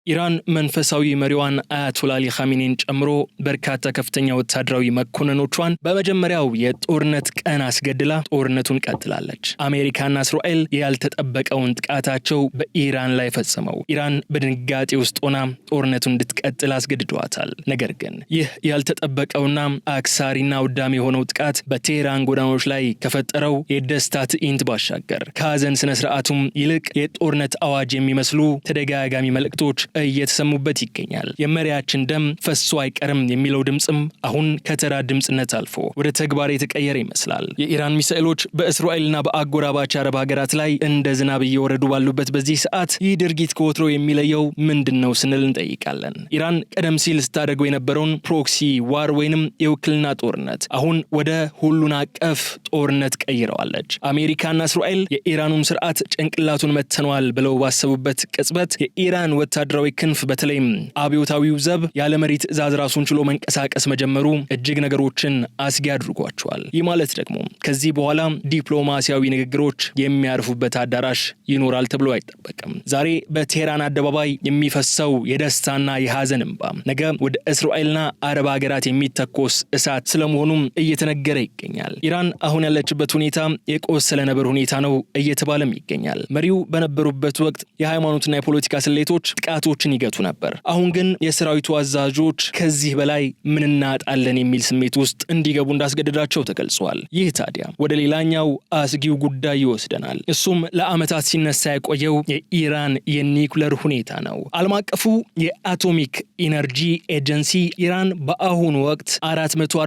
ኢራን መንፈሳዊ መሪዋን አያቶላ አሊ ኻሜኒን ጨምሮ በርካታ ከፍተኛ ወታደራዊ መኮንኖቿን በመጀመሪያው የጦርነት ቀን አስገድላ ጦርነቱን ቀጥላለች። አሜሪካና እስራኤል ያልተጠበቀውን ጥቃታቸው በኢራን ላይ ፈጸመው ኢራን በድንጋጤ ውስጥ ሆና ጦርነቱን እንድትቀጥል አስገድዷታል። ነገር ግን ይህ ያልተጠበቀውና አክሳሪና ውዳሜ የሆነው ጥቃት በቴህራን ጎዳናዎች ላይ ከፈጠረው የደስታ ትዕይንት ባሻገር ከሐዘን ስነ ስርዓቱም ይልቅ የጦርነት አዋጅ የሚመስሉ ተደጋጋሚ መልእክቶች እየተሰሙበት ይገኛል። የመሪያችን ደም ፈሶ አይቀርም የሚለው ድምጽም አሁን ከተራ ድምጽነት አልፎ ወደ ተግባር የተቀየረ ይመስላል። የኢራን ሚሳኤሎች በእስራኤልና በአጎራባች አረብ ሀገራት ላይ እንደ ዝናብ እየወረዱ ባሉበት በዚህ ሰዓት ይህ ድርጊት ከወትሮ የሚለየው ምንድነው ስንል እንጠይቃለን። ኢራን ቀደም ሲል ስታደርገው የነበረውን ፕሮክሲ ዋር ወይንም የውክልና ጦርነት አሁን ወደ ሁሉን አቀፍ ጦርነት ቀይረዋለች። አሜሪካና እስራኤል የኢራኑን ስርዓት ጭንቅላቱን መተነዋል ብለው ባሰቡበት ቅጽበት የኢራን ወታደራዊ ክንፍ በተለይም አብዮታዊው ዘብ ያለ መሪ ትዕዛዝ ራሱን ችሎ መንቀሳቀስ መጀመሩ እጅግ ነገሮችን አስጊ አድርጓቸዋል። ይህ ማለት ደግሞ ከዚህ በኋላ ዲፕሎማሲያዊ ንግግሮች የሚያርፉበት አዳራሽ ይኖራል ተብሎ አይጠበቅም። ዛሬ በቴህራን አደባባይ የሚፈሰው የደስታና የሐዘን እንባ ነገ ወደ እስራኤልና አረብ ሀገራት የሚተኮስ እሳት ስለመሆኑም እየተነገረ ይገኛል። ኢራን አሁን ያለችበት ሁኔታ የቆሰለ ነበር ሁኔታ ነው እየተባለም ይገኛል። መሪው በነበሩበት ወቅት የሃይማኖትና የፖለቲካ ስሌቶች ጥቃቶችን ይገቱ ነበር። አሁን ግን የሰራዊቱ አዛዦች ከዚህ በላይ ምን እናጣለን የሚል ስሜት ውስጥ እንዲገቡ እንዳስገደዳቸው ተገልጿል። ይህ ታዲያ ወደ ሌላኛው አስጊው ጉዳይ ይወስደናል። እሱም ለዓመታት ሲነሳ የቆየው የኢራን የኒውክሌር ሁኔታ ነው። ዓለም አቀፉ የአቶሚክ ኢነርጂ ኤጀንሲ ኢራን በአሁኑ ወቅት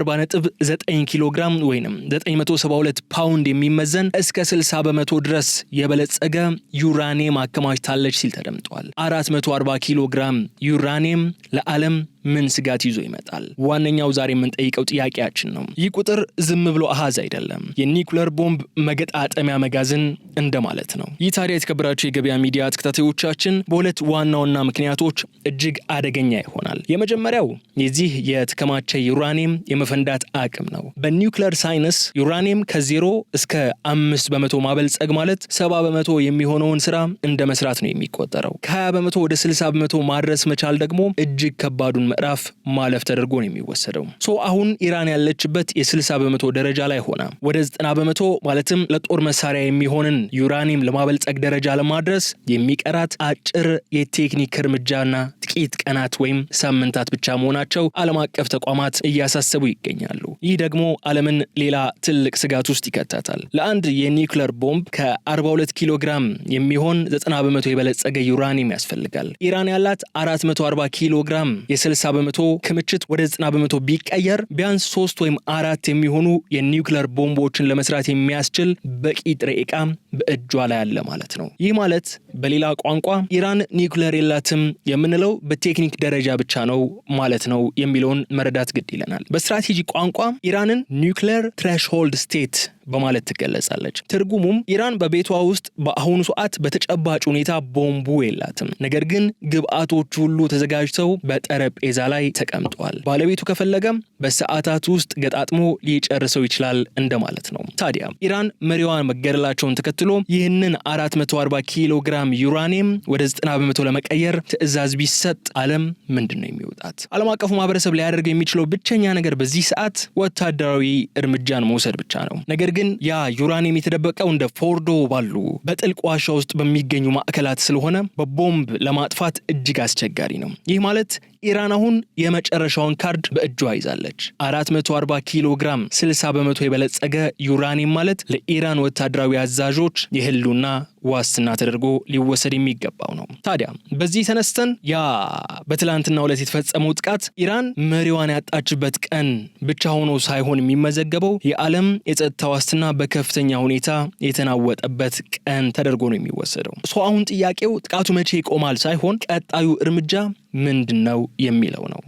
440.9 ኪሎ ግራም ወይንም 972 ፓውንድ የሚመዘን እስከ 60 በመቶ ድረስ የበለጸገ ዩራኒየም አከማችታለች ሲል ተደምጧል። 440 ኪሎ ግራም ዩራኒየም ለዓለም ምን ስጋት ይዞ ይመጣል? ዋነኛው ዛሬ የምንጠይቀው ጥያቄያችን ነው። ይህ ቁጥር ዝም ብሎ አሃዝ አይደለም። የኒውክሌር ቦምብ መገጣጠሚያ መጋዘን እንደማለት ነው። ይህ ታዲያ የተከበራችሁ የገበያ ሚዲያ ተከታታዮቻችን በሁለት ዋና ምክንያቶች እጅግ አደገኛ ይሆናል። የመጀመሪያው የዚህ የተከማቸ ዩራኒየም የመፈንዳት አቅም ነው። በኒውክሌር ሳይንስ ዩራኒየም ከ0 እስከ 5 በመቶ ማበልጸግ ማለት 70 በመቶ የሚሆነውን ስራ እንደ መስራት ነው የሚቆጠረው። ከ20 በመቶ ወደ 60 በመቶ ማድረስ መቻል ደግሞ እጅግ ከባዱን ምዕራፍ ማለፍ ተደርጎ ነው የሚወሰደው። አሁን ኢራን ያለችበት የ60 በመቶ ደረጃ ላይ ሆና ወደ 90 በመቶ ማለትም ለጦር መሳሪያ የሚሆንን ዩራኒየም ለማበልጸግ ደረጃ ለማድረስ የሚቀራት አጭር የቴክኒክ እርምጃና ጥቂት ቀናት ወይም ሳምንታት ብቻ መሆናቸው ዓለም አቀፍ ተቋማት እያሳሰቡ ይገኛሉ። ይህ ደግሞ ዓለምን ሌላ ትልቅ ስጋት ውስጥ ይከታታል። ለአንድ የኒውክሌር ቦምብ ከ42 ኪሎ ግራም የሚሆን 90 በመቶ የበለጸገ ዩራኒየም ያስፈልጋል። ኢራን ያላት 440 ኪሎ ግራም የ60 በመቶ ክምችት ወደ 90 በመቶ ቢቀየር ቢያንስ 3 ወይም 4 የሚሆኑ የኒውክሌር ቦምቦችን ለመስራት የሚያስችል በቂ ጥሬ ዕቃ በእጇ ላይ አለ ማለት ነው። ይህ ማለት በሌላ ቋንቋ ኢራን ኒውክሌር የላትም የምንለው በቴክኒክ ደረጃ ብቻ ነው ማለት ነው የሚለውን መረዳት ግድ ይለናል። በስትራቴጂ ቋንቋ ኢራንን ኒውክሌር ትሬሽሆልድ ስቴት በማለት ትገለጻለች። ትርጉሙም ኢራን በቤቷ ውስጥ በአሁኑ ሰዓት በተጨባጭ ሁኔታ ቦምቡ የላትም፣ ነገር ግን ግብአቶች ሁሉ ተዘጋጅተው በጠረጴዛ ላይ ተቀምጧል። ባለቤቱ ከፈለገም በሰዓታት ውስጥ ገጣጥሞ ሊጨርሰው ይችላል እንደማለት ነው። ታዲያ ኢራን መሪዋን መገደላቸውን ተከትሎ ይህንን 440 ኪሎ ግራም ዩራኒየም ወደ 90 በመቶ ለመቀየር ትዕዛዝ ቢሰጥ ዓለም ምንድነው የሚወጣት? ዓለም አቀፉ ማህበረሰብ ሊያደርግ የሚችለው ብቸኛ ነገር በዚህ ሰዓት ወታደራዊ እርምጃን መውሰድ ብቻ ነው። ነገር ግን ያ ዩራኒየም የተደበቀው እንደ ፎርዶ ባሉ በጥልቅ ዋሻ ውስጥ በሚገኙ ማዕከላት ስለሆነ በቦምብ ለማጥፋት እጅግ አስቸጋሪ ነው። ይህ ማለት ኢራን አሁን የመጨረሻውን ካርድ በእጇ ይዛለች። 440 ኪሎ ግራም 60 በመቶ የበለጸገ ዩራኒየም ማለት ለኢራን ወታደራዊ አዛዦች የህልውና ዋስትና ተደርጎ ሊወሰድ የሚገባው ነው። ታዲያ በዚህ ተነስተን ያ በትላንትናው ዕለት የተፈጸመው ጥቃት ኢራን መሪዋን ያጣችበት ቀን ብቻ ሆኖ ሳይሆን የሚመዘገበው የዓለም የጸጥታ ዋስትና በከፍተኛ ሁኔታ የተናወጠበት ቀን ተደርጎ ነው የሚወሰደው። አሁን ጥያቄው ጥቃቱ መቼ ይቆማል ሳይሆን ቀጣዩ እርምጃ ምንድነው የሚለው ነው።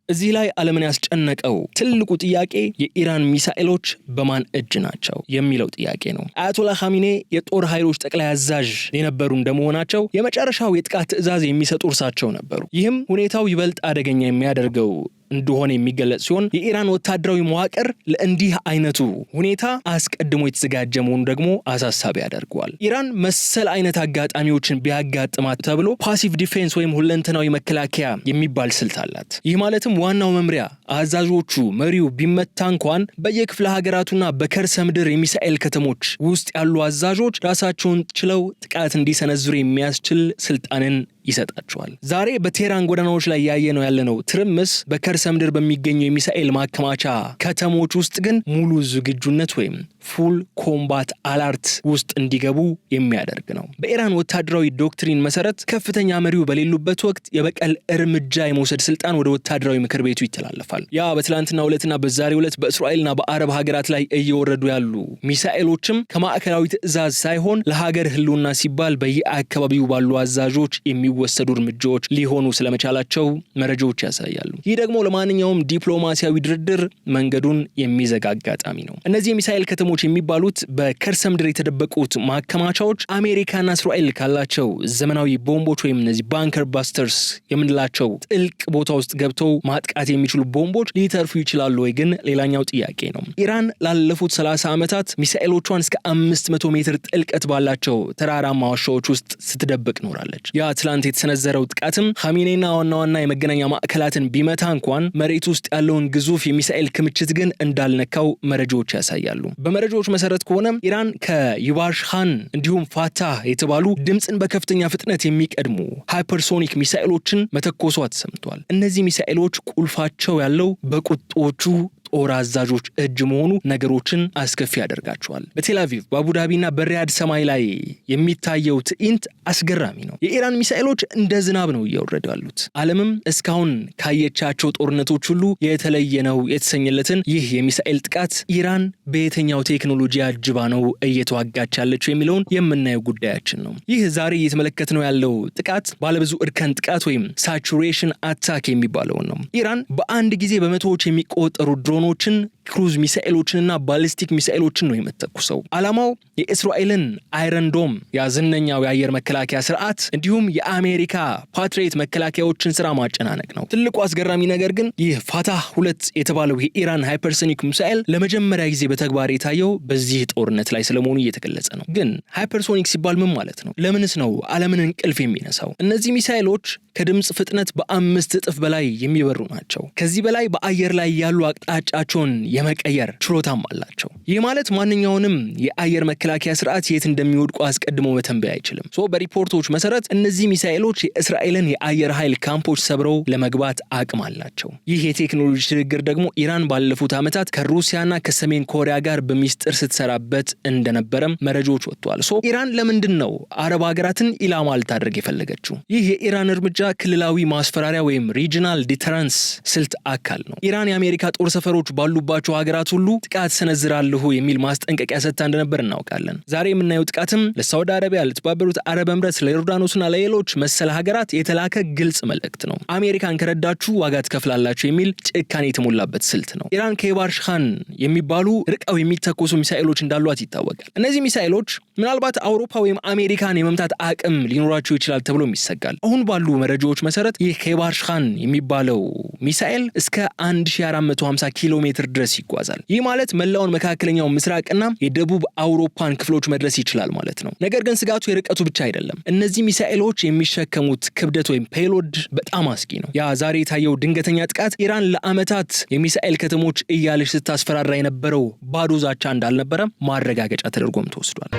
እዚህ ላይ ዓለምን ያስጨነቀው ትልቁ ጥያቄ የኢራን ሚሳኤሎች በማን እጅ ናቸው የሚለው ጥያቄ ነው። አያቶላ ኻሜኒ የጦር ኃይሎች ጠቅላይ አዛዥ የነበሩ እንደመሆናቸው የመጨረሻው የጥቃት ትዕዛዝ የሚሰጡ እርሳቸው ነበሩ። ይህም ሁኔታው ይበልጥ አደገኛ የሚያደርገው እንደሆነ የሚገለጽ ሲሆን የኢራን ወታደራዊ መዋቅር ለእንዲህ አይነቱ ሁኔታ አስቀድሞ የተዘጋጀ መሆኑ ደግሞ አሳሳቢ ያደርገዋል። ኢራን መሰል አይነት አጋጣሚዎችን ቢያጋጥማት ተብሎ ፓሲቭ ዲፌንስ ወይም ሁለንተናዊ መከላከያ የሚባል ስልት አላት። ይህ ማለትም ዋናው መምሪያ አዛዦቹ መሪው ቢመታ እንኳን በየክፍለ ሀገራቱና በከርሰ ምድር የሚሳኤል ከተሞች ውስጥ ያሉ አዛዦች ራሳቸውን ችለው ጥቃት እንዲሰነዝሩ የሚያስችል ስልጣንን ይሰጣቸዋል። ዛሬ በቴህራን ጎዳናዎች ላይ ያለነው ትርምስ በከርሰ ምድር በሚገኘው የሚሳኤል ማከማቻ ከተሞች ውስጥ ግን ሙሉ ዝግጁነት ወይም ፉል ኮምባት አላርት ውስጥ እንዲገቡ የሚያደርግ ነው። በኢራን ወታደራዊ ዶክትሪን መሰረት ከፍተኛ መሪው በሌሉበት ወቅት የበቀል እርምጃ የመውሰድ ስልጣን ወደ ወታደራዊ ምክር ቤቱ ይተላለፋል። ያ በትላንትናው ዕለትና በዛሬው ዕለት በእስራኤልና በአረብ ሀገራት ላይ እየወረዱ ያሉ ሚሳኤሎችም ከማዕከላዊ ትዕዛዝ ሳይሆን ለሀገር ህልውና ሲባል በየአካባቢው ባሉ አዛዦች የሚወሰዱ እርምጃዎች ሊሆኑ ስለመቻላቸው መረጃዎች ያሳያሉ። ይህ ደግሞ ለማንኛውም ዲፕሎማሲያዊ ድርድር መንገዱን የሚዘጋ አጋጣሚ ነው። እነዚህ የሚሳኤል ከተሞች የሚባሉት በከርሰ ምድር የተደበቁት ማከማቻዎች አሜሪካና እስራኤል ካላቸው ዘመናዊ ቦምቦች ወይም እነዚህ ባንከር ባስተርስ የምንላቸው ጥልቅ ቦታ ውስጥ ገብተው ማጥቃት የሚችሉ ቦምቦች ሊተርፉ ይችላሉ ወይ ግን ሌላኛው ጥያቄ ነው። ኢራን ላለፉት 30 ዓመታት ሚሳኤሎቿን እስከ 500 ሜትር ጥልቀት ባላቸው ተራራማ ዋሻዎች ውስጥ ስትደብቅ ኖራለች። ያ ትላንት የተሰነዘረው ጥቃትም ኻሜኔና ዋና የመገናኛ ማዕከላትን ቢመታ እንኳን መሬት ውስጥ ያለውን ግዙፍ የሚሳኤል ክምችት ግን እንዳልነካው መረጃዎች ያሳያሉ። በመረጃዎች መሰረት ከሆነ ኢራን ከዩባሽ ሃን እንዲሁም ፋታህ የተባሉ ድምፅን በከፍተኛ ፍጥነት የሚቀድሙ ሃይፐርሶኒክ ሚሳኤሎችን መተኮሷ ተሰምቷል። እነዚህ ሚሳኤሎች ቁልፋቸው ያለው በቁጦቹ ጦር አዛዦች እጅ መሆኑ ነገሮችን አስከፊ ያደርጋቸዋል። በቴልአቪቭ በአቡዳቢና በሪያድ ሰማይ ላይ የሚታየው ትዕይንት አስገራሚ ነው። የኢራን ሚሳኤሎች እንደ ዝናብ ነው እየወረዱ ያሉት። ዓለምም እስካሁን ካየቻቸው ጦርነቶች ሁሉ የተለየ ነው የተሰኘለትን ይህ የሚሳኤል ጥቃት ኢራን በየትኛው ቴክኖሎጂ አጅባ ነው እየተዋጋች ያለችው የሚለውን የምናየው ጉዳያችን ነው። ይህ ዛሬ እየተመለከትነው ያለው ጥቃት ባለብዙ እርከን ጥቃት ወይም ሳቹሬሽን አታክ የሚባለውን ነው። ኢራን በአንድ ጊዜ በመቶዎች የሚቆጠሩ ድሮኖችን ክሩዝ ሚሳኤሎችንና ባሊስቲክ ሚሳኤሎችን ነው የምትተኩሰው። ዓላማው የእስራኤልን አይረን ዶም ያዝነኛው የአየር መከላከያ ስርዓት እንዲሁም የአሜሪካ ፓትሪየት መከላከያዎችን ስራ ማጨናነቅ ነው። ትልቁ አስገራሚ ነገር ግን ይህ ፋታህ 2 የተባለው የኢራን ሃይፐርሶኒክ ሚሳኤል ለመጀመሪያ ጊዜ በተግባር የታየው በዚህ ጦርነት ላይ ስለመሆኑ እየተገለጸ ነው። ግን ሃይፐርሶኒክ ሲባል ምን ማለት ነው? ለምንስ ነው ዓለምን እንቅልፍ የሚነሳው? እነዚህ ሚሳኤሎች ከድምጽ ፍጥነት በ5 እጥፍ በላይ የሚበሩ ናቸው። ከዚህ በላይ በአየር ላይ ያሉ አቅጣጫቸውን የመቀየር ችሎታም አላቸው። ይህ ማለት ማንኛውንም የአየር መከላከያ ስርዓት የት እንደሚወድቁ አስቀድሞ መተንበይ አይችልም። በሪፖርቶች መሰረት እነዚህ ሚሳኤሎች የእስራኤልን የአየር ኃይል ካምፖች ሰብረው ለመግባት አቅም አላቸው። ይህ የቴክኖሎጂ ሽግግር ደግሞ ኢራን ባለፉት ዓመታት ከሩሲያና ከሰሜን ኮሪያ ጋር በሚስጥር ስትሰራበት እንደነበረም መረጃዎች ወጥተዋል። ኢራን ለምንድን ነው አረብ ሀገራትን ኢላማ ልታደርግ የፈለገችው? ይህ የኢራን እርምጃ ክልላዊ ማስፈራሪያ ወይም ሪጂናል ዲተረንስ ስልት አካል ነው። ኢራን የአሜሪካ ጦር ሰፈሮች ባሉባቸው ሀገራት ሁሉ ጥቃት ሰነዝራለሁ የሚል ማስጠንቀቂያ ሰጥታ እንደነበር እናውቃለን። ዛሬ የምናየው ጥቃትም ለሳውዲ አረቢያ፣ ለተባበሩት አረብ ኤምሬትስ፣ ለዮርዳኖስና ለሌሎች መሰል ሀገራት የተላከ ግልጽ መልእክት ነው። አሜሪካን ከረዳችሁ ዋጋ ትከፍላላችሁ የሚል ጭካኔ የተሞላበት ስልት ነው። ኢራን ከዩባሽ ሃን የሚባሉ ርቀው የሚተኮሱ ሚሳኤሎች እንዳሏት ይታወቃል። እነዚህ ሚሳኤሎች ምናልባት አውሮፓ ወይም አሜሪካን የመምታት አቅም ሊኖራቸው ይችላል ተብሎም ይሰጋል። አሁን ባሉ መረጃዎች መሰረት ይህ ከዩባሽ ሃን የሚባለው ሚሳኤል እስከ 1450 ኪሎ ሜትር ድረስ ይጓዛል። ይህ ማለት መላውን መካከለኛው ምስራቅና የደቡብ አውሮፓን ክፍሎች መድረስ ይችላል ማለት ነው። ነገር ግን ስጋቱ የርቀቱ ብቻ አይደለም። እነዚህ ሚሳኤሎች የሚሸከሙት ክብደት ወይም ፔሎድ በጣም አስጊ ነው። ያ ዛሬ የታየው ድንገተኛ ጥቃት ኢራን ለዓመታት የሚሳኤል ከተሞች እያለች ስታስፈራራ የነበረው ባዶ ዛቻ እንዳልነበረ ማረጋገጫ ተደርጎም ተወስዷል።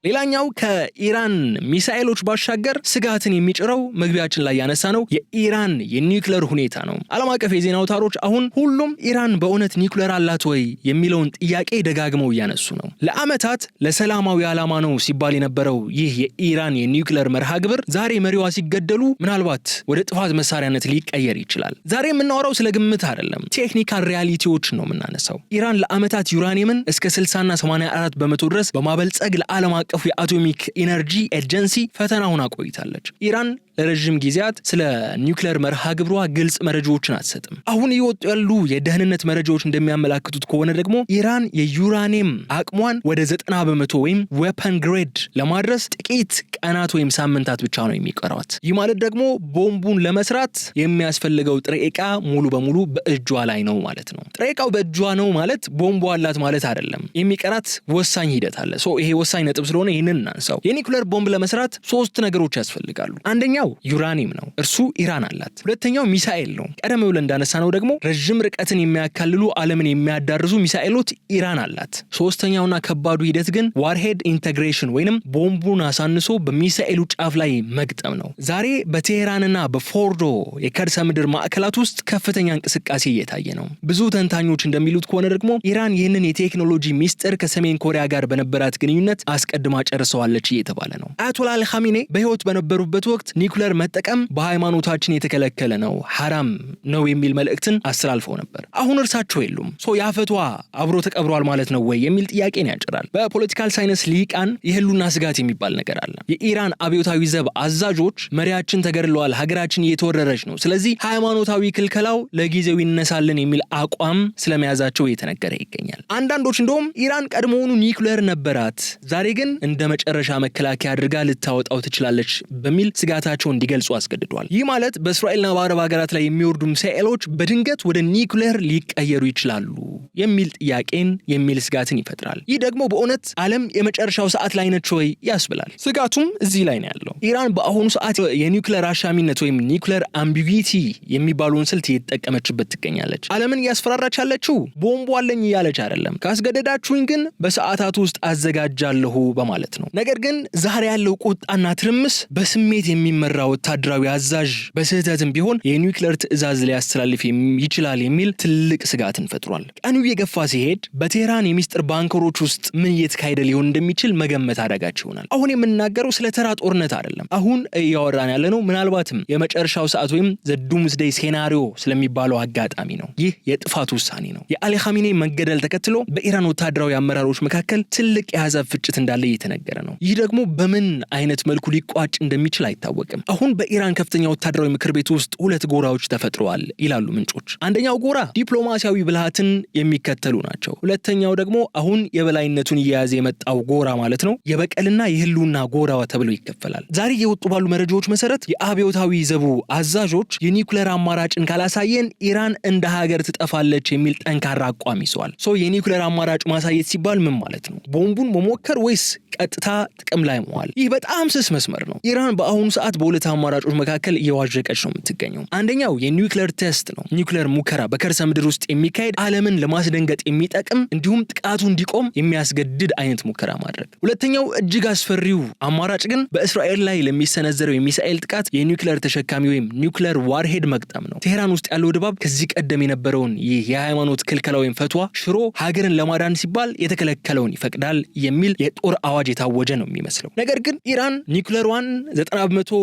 ሌላኛው ከኢራን ሚሳኤሎች ባሻገር ስጋትን የሚጭረው መግቢያችን ላይ ያነሳ ነው የኢራን የኒውክሌር ሁኔታ ነው። ዓለም አቀፍ የዜና አውታሮች አሁን ሁሉም ኢራን በእውነት ኒውክሌር አላት ወይ የሚለውን ጥያቄ ደጋግመው እያነሱ ነው። ለዓመታት ለሰላማዊ ዓላማ ነው ሲባል የነበረው ይህ የኢራን የኒውክሌር መርሃ ግብር ዛሬ መሪዋ ሲገደሉ ምናልባት ወደ ጥፋት መሳሪያነት ሊቀየር ይችላል። ዛሬ የምናወራው ስለ ግምት አይደለም፣ ቴክኒካል ሪያሊቲዎች ነው የምናነሳው። ኢራን ለዓመታት ዩራኒየምን እስከ 60 እና 84 በመቶ ድረስ በማበልጸግ ለዓለም የአቶሚክ ኢነርጂ ኤጀንሲ ፈተናውን አቆይታለች። ኢራን ለረጅም ጊዜያት ስለ ኒውክሌር መርሃ ግብሯ ግልጽ መረጃዎችን አትሰጥም። አሁን እየወጡ ያሉ የደህንነት መረጃዎች እንደሚያመላክቱት ከሆነ ደግሞ ኢራን የዩራኒየም አቅሟን ወደ 90% ወይም ዌፐን ግሬድ ለማድረስ ጥቂት ቀናት ወይም ሳምንታት ብቻ ነው የሚቀሯት። ይህ ማለት ደግሞ ቦምቡን ለመስራት የሚያስፈልገው ጥሬ ዕቃ ሙሉ በሙሉ በእጇ ላይ ነው ማለት ነው። ጥሬ ዕቃው በእጇ ነው ማለት ቦምቡ አላት ማለት አይደለም። የሚቀራት ወሳኝ ሂደት አለ። ይሄ ወሳኝ ነጥብ ስለሆነ ይህንን እናንሳው። የኒውክሌር ቦምብ ለመስራት 3 ነገሮች ያስፈልጋሉ። አንደኛው ዩራኒየም ነው፣ እርሱ ኢራን አላት። ሁለተኛው ሚሳኤል ነው። ቀደም ብለን እንዳነሳነው ደግሞ ረጅም ርቀትን የሚያካልሉ ዓለምን የሚያዳርሱ ሚሳኤሎች ኢራን አላት። ሶስተኛውና ከባዱ ሂደት ግን ዋርሄድ ኢንተግሬሽን ወይንም ቦምቡን አሳንሶ በሚሳኤሉ ጫፍ ላይ መግጠም ነው። ዛሬ በቴህራንና በፎርዶ የከርሰ ምድር ማዕከላት ውስጥ ከፍተኛ እንቅስቃሴ እየታየ ነው። ብዙ ተንታኞች እንደሚሉት ከሆነ ደግሞ ኢራን ይህንን የቴክኖሎጂ ሚስጥር ከሰሜን ኮሪያ ጋር በነበራት ግንኙነት አስቀድማ ጨርሰዋለች እየተባለ ነው። አያቶላ አሊ ኻሜኔ በህይወት በነበሩበት ወቅት ኒውክሌር መጠቀም በሃይማኖታችን የተከለከለ ነው፣ ሐራም ነው የሚል መልእክትን አስተላልፈው ነበር። አሁን እርሳቸው የሉም። ያ ፈትዋ አብሮ ተቀብሯል ማለት ነው ወይ የሚል ጥያቄን ያጭራል። በፖለቲካል ሳይንስ ሊቃን የህሉና ስጋት የሚባል ነገር አለ። የኢራን አብዮታዊ ዘብ አዛዦች መሪያችን ተገድለዋል፣ ሀገራችን እየተወረረች ነው፣ ስለዚህ ሃይማኖታዊ ክልከላው ለጊዜው ይነሳልን የሚል አቋም ስለመያዛቸው እየተነገረ ይገኛል። አንዳንዶች እንደውም ኢራን ቀድሞውኑ ኒውክሌር ነበራት፣ ዛሬ ግን እንደ መጨረሻ መከላከያ አድርጋ ልታወጣው ትችላለች በሚል ስጋታቸውን እንዲገልጹ አስገድዷል። ይህ ማለት በእስራኤልና በአረብ ሀገራት ላይ የሚወርዱ ሚሳኤሎች በድንገት ወደ ኒውክሌር ሊቀየሩ ይችላሉ የሚል ጥያቄን የሚል ስጋትን ይፈጥራል። ይህ ደግሞ በእውነት ዓለም የመጨረሻው ሰዓት ላይ ነች ወይ ያስብላል። ስጋቱም እዚህ ላይ ነው ያለው። ኢራን በአሁኑ ሰዓት የኒውክሌር አሻሚነት ወይም ኒውክሌር አምቢጊቲ የሚባለውን ስልት እየተጠቀመችበት ትገኛለች። ዓለምን እያስፈራራች ያለችው ቦምቡ አለኝ እያለች አይደለም፣ ካስገደዳችሁኝ ግን በሰዓታት ውስጥ አዘጋጃለሁ በማለት ነው። ነገር ግን ዛሬ ያለው ቁጣና ትርምስ በስሜት የሚመራ ወታደራዊ አዛዥ በስህተትም ቢሆን የኒውክሌር ትዕዛዝ ሊያስተላልፍ ይችላል የሚል ትልቅ ስጋትን ፈጥሯል። ቀኑ እየገፋ ሲሄድ በቴህራን የሚስጥር ባንከሮች ውስጥ ምን እየተካሄደ ሊሆን እንደሚችል መገመት አዳጋች ይሆናል። አሁን የምናገረው ስለ ተራ ጦርነት አይደለም። አሁን እያወራን ያለነው ምናልባትም የመጨረሻው ሰዓት ወይም ዘ ዱምስዴይ ሴናሪዮ ስለሚባለው አጋጣሚ ነው። ይህ የጥፋት ውሳኔ ነው። የአሊ ኻሜኔ መገደል ተከትሎ በኢራን ወታደራዊ አመራሮች መካከል ትልቅ የአሕዛብ ፍጭት እንዳለ እየተነገረ ነው። ይህ ደግሞ በምን አይነት መልኩ ሊቋጭ እንደሚችል አይታወቅም። አሁን በኢራን ከፍተኛ ወታደራዊ ምክር ቤት ውስጥ 2 ጎራዎች ተፈጥረዋል ይላሉ ምንጮች። አንደኛው ጎራ ዲፕሎማሲያዊ ብልሃትን የሚከተሉ ናቸው። ሁለተኛው ደግሞ አሁን የበላይነቱን እየያዘ የመጣው ጎራ ማለት ነው የበቀልና የህልውና ጎራ ተብሎ ይከፈላል። ዛሬ የወጡ ባሉ መረጃዎች መሰረት የአብዮታዊ ዘቡ አዛዦች የኒውክሌር አማራጭን ካላሳየን ኢራን እንደ ሀገር ትጠፋለች የሚል ጠንካራ አቋም ይዘዋል። የኒውክሌር አማራጭ ማሳየት ሲባል ምን ማለት ነው? ቦምቡን መሞከር ወይስ ቀጥታ ጥቅም ላይ መዋል? ይህ በጣም ስስ መስመር ነው። ኢራን በአሁኑ ሰዓት በሁለት አማራጮች መካከል እየዋዠቀች ነው የምትገኘው። አንደኛው የኒውክሌር ቴስት ነው። ኒውክሌር ሙከራ በከርሰ ምድር ውስጥ የሚካሄድ ዓለምን ለማስደንገጥ የሚጠቅም እንዲሁም ጥቃቱ እንዲቆም የሚያስገድድ አይነት ሙከራ ማድረግ። ሁለተኛው እጅግ አስፈሪው አማራጭ ግን በእስራኤል ላይ ለሚሰነዘረው የሚሳኤል ጥቃት የኒውክሌር ተሸካሚ ወይም ኒውክሌር ዋርሄድ መግጠም ነው። ቴህራን ውስጥ ያለው ድባብ ከዚህ ቀደም የነበረውን ይህ የሃይማኖት ክልከላ ወይም ፈትዋ ሽሮ ሀገርን ለማዳን ሲባል የተከለከለውን ይፈቅዳል የሚል የጦር አዋጅ የታወጀ ነው የሚመስለው። ነገር ግን ኢራን ኒውክሌሯን 90%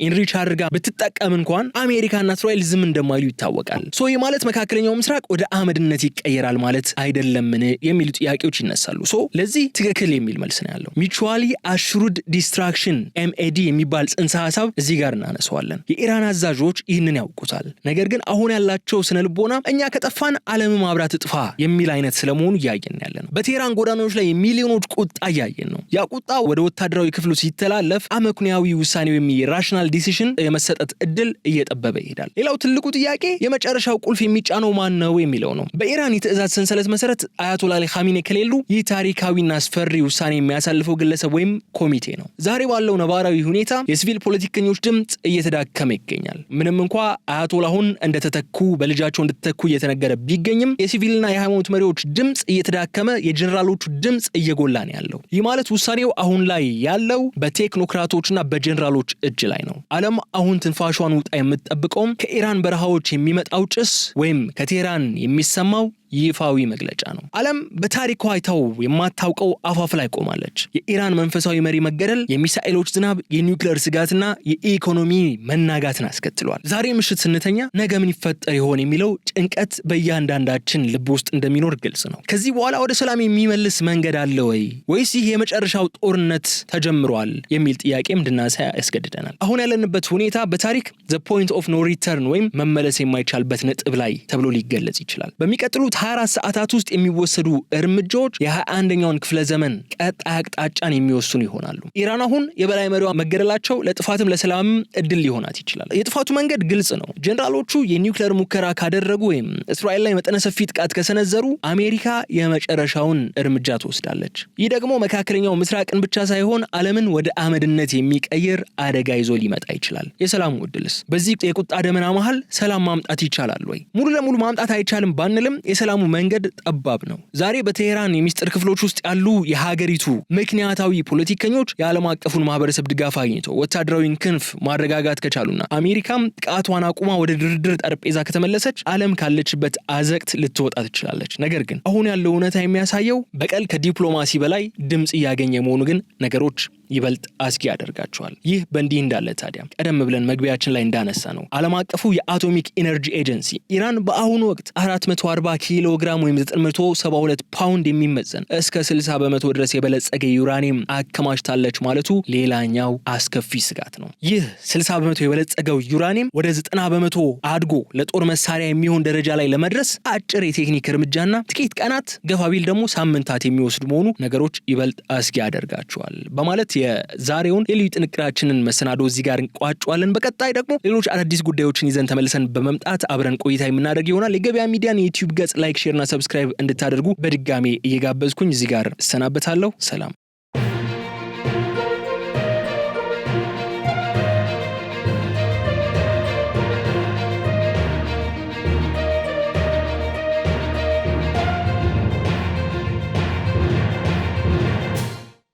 ኢንሪች አድርጋ ብትጠቀም እንኳን አሜሪካና እስራኤል ዝም እንደማይሉ ይታወቃል። ይህ ማለት መካከለኛው ምስራቅ ወደ አመድነት ይቀየራል ማለት አይደለምን የሚሉ ጥያቄዎች ይነሳሉ። ለዚህ ትክክል የሚል መልስ ነው ያለው። ሚቹዋሊ አሹርድ ዲስትራክሽን MAD የሚባል ጽንሰ ሐሳብ እዚህ ጋር እናነሳዋለን። የኢራን አዛዦች ይህንን ያውቁታል። ነገር ግን አሁን ያላቸው ስነ ልቦና እኛ ከጠፋን ዓለም ማብራት ጥፋ የሚል አይነት ስለመሆኑ እያየን ያለነው። በቴህራን ጎዳናዎች ላይ የሚሊዮኖች ቁጣ እያየን ነው። ያ ቁጣ ወደ ወታደራዊ ክፍሉ ሲተላለፍ አመክንያዊ ውሳኔ ወይም ራሽናል ዲሲሽን የመሰጠት እድል እየጠበበ ይሄዳል። ሌላው ትልቁ ጥያቄ የመጨረሻው ቁልፍ የሚጫነው ማን ነው የሚለው ነው። በኢራን የትዕዛዝ ሰንሰለት መሰረት አያቶላ አሊ ኻሜኔ ከሌሉ ይህ ታሪካዊና አስፈሪ ውሳኔ የሚያሳልፈው ግለሰብ ወይም ኮሚቴ ነው። ዛሬ ባለው ነባራዊ ሁኔታ የሲቪል ፖለቲከኞች ድምጽ እየተዳከመ ይገኛል። ምንም እንኳ አያቶላሁን እንደተተኩ በልጃቸው እንደተተኩ እየተነገረ ቢገኝም የሲቪልና የሃይማኖት መሪዎች ድምጽ እየተዳከመ የጀነራሎቹ ድምጽ እየጎላ ነው ያለው። ይህ ማለት ውሳኔው አሁን ላይ ያለው በቴክኖክራቶችና በጀነራሎች እጅ ላይ ነው። ዓለም አሁን ትንፋሿን ውጣ የምትጠብቀውም ከኢራን በረሃዎች የሚመጣው ጭስ ወይም ከቴህራን የሚሰማው ይፋዊ መግለጫ ነው። ዓለም በታሪኳ አይታው የማታውቀው አፋፍ ላይ ቆማለች። የኢራን መንፈሳዊ መሪ መገደል የሚሳኤሎች ዝናብ፣ የኒውክሌር ስጋትና የኢኮኖሚ መናጋትን አስከትሏል። ዛሬ ምሽት ስንተኛ ነገ ምን ይፈጠር ይሆን የሚለው ጭንቀት በእያንዳንዳችን ልብ ውስጥ እንደሚኖር ግልጽ ነው። ከዚህ በኋላ ወደ ሰላም የሚመልስ መንገድ አለ ወይስ ይህ የመጨረሻው ጦርነት ተጀምሯል የሚል ጥያቄም እንድናነሳ ያስገድደናል። አሁን ያለንበት ሁኔታ በታሪክ the point of no return ወይም መመለስ የማይቻልበት ነጥብ ላይ ተብሎ ሊገለጽ ይችላል። በሚቀጥሉት 24 ሰዓታት ውስጥ የሚወሰዱ እርምጃዎች የ21ኛውን ክፍለ ዘመን ቀጣይ አቅጣጫን የሚወስኑ ይሆናሉ። ኢራን አሁን የበላይ መሪዋ መገደላቸው ለጥፋትም ለሰላምም እድል ሊሆናት ይችላል። የጥፋቱ መንገድ ግልጽ ነው። ጀነራሎቹ የኒውክሌር ሙከራ ካደረጉ ወይም እስራኤል ላይ መጠነ ሰፊ ጥቃት ከሰነዘሩ አሜሪካ የመጨረሻውን እርምጃ ትወስዳለች። ይህ ደግሞ መካከለኛው ምስራቅን ብቻ ሳይሆን ዓለምን ወደ አመድነት የሚቀይር አደጋ ይዞ ሊመጣ ይችላል። የሰላሙ ዕድልስ? በዚህ የቁጣ ደመና መሃል ሰላም ማምጣት ይቻላል ወይ? ሙሉ ለሙሉ ማምጣት አይቻልም ባንልም የሰላሙ መንገድ ጠባብ ነው። ዛሬ በቴሄራን የሚስጥር ክፍሎች ውስጥ ያሉ የሀገሪቱ ምክንያታዊ ፖለቲከኞች የዓለም አቀፉን ማህበረሰብ ድጋፍ አግኝተው ወታደራዊን ክንፍ ማረጋጋት ከቻሉና አሜሪካም ጥቃቷን አቁማ ወደ ድርድር ጠረጴዛ ከተመለሰች ዓለም ካለችበት አዘቅት ልትወጣ ትችላለች። ነገር ግን አሁን ያለው እውነታ የሚያሳየው በቀል ከዲፕሎማሲ በላይ ድምጽ እያገኘ መሆኑ ግን ነገሮች ይበልጥ አስጊ ያደርጋቸዋል። ይህ በእንዲህ እንዳለ ታዲያ ቀደም ብለን መግቢያችን ላይ እንዳነሳ ነው ዓለም አቀፉ የአቶሚክ ኢነርጂ ኤጀንሲ ኢራን በአሁኑ ወቅት 440 ኪሎ ግራም ወይም 972 ፓውንድ የሚመዘን እስከ 60 በመቶ ድረስ የበለጸገ ዩራኒየም አከማችታለች ማለቱ ሌላኛው አስከፊ ስጋት ነው። ይህ 60 በመቶ የበለጸገው ዩራኒየም ወደ 90 በመቶ አድጎ ለጦር መሳሪያ የሚሆን ደረጃ ላይ ለመድረስ አጭር የቴክኒክ እርምጃና ጥቂት ቀናት ገፋቢል ደግሞ ሳምንታት የሚወስድ መሆኑ ነገሮች ይበልጥ አስጊ ያደርጋቸዋል በማለት የዛሬውን የልዩ ጥንቅራችንን መሰናዶ እዚህ ጋር እንቋጫለን። በቀጣይ ደግሞ ሌሎች አዳዲስ ጉዳዮችን ይዘን ተመልሰን በመምጣት አብረን ቆይታ የምናደርግ ይሆናል። የገበያ ሚዲያን የዩቲዩብ ገጽ ላይክ፣ ሼር እና ሰብስክራይብ እንድታደርጉ በድጋሜ እየጋበዝኩኝ እዚህ ጋር እሰናበታለሁ። ሰላም።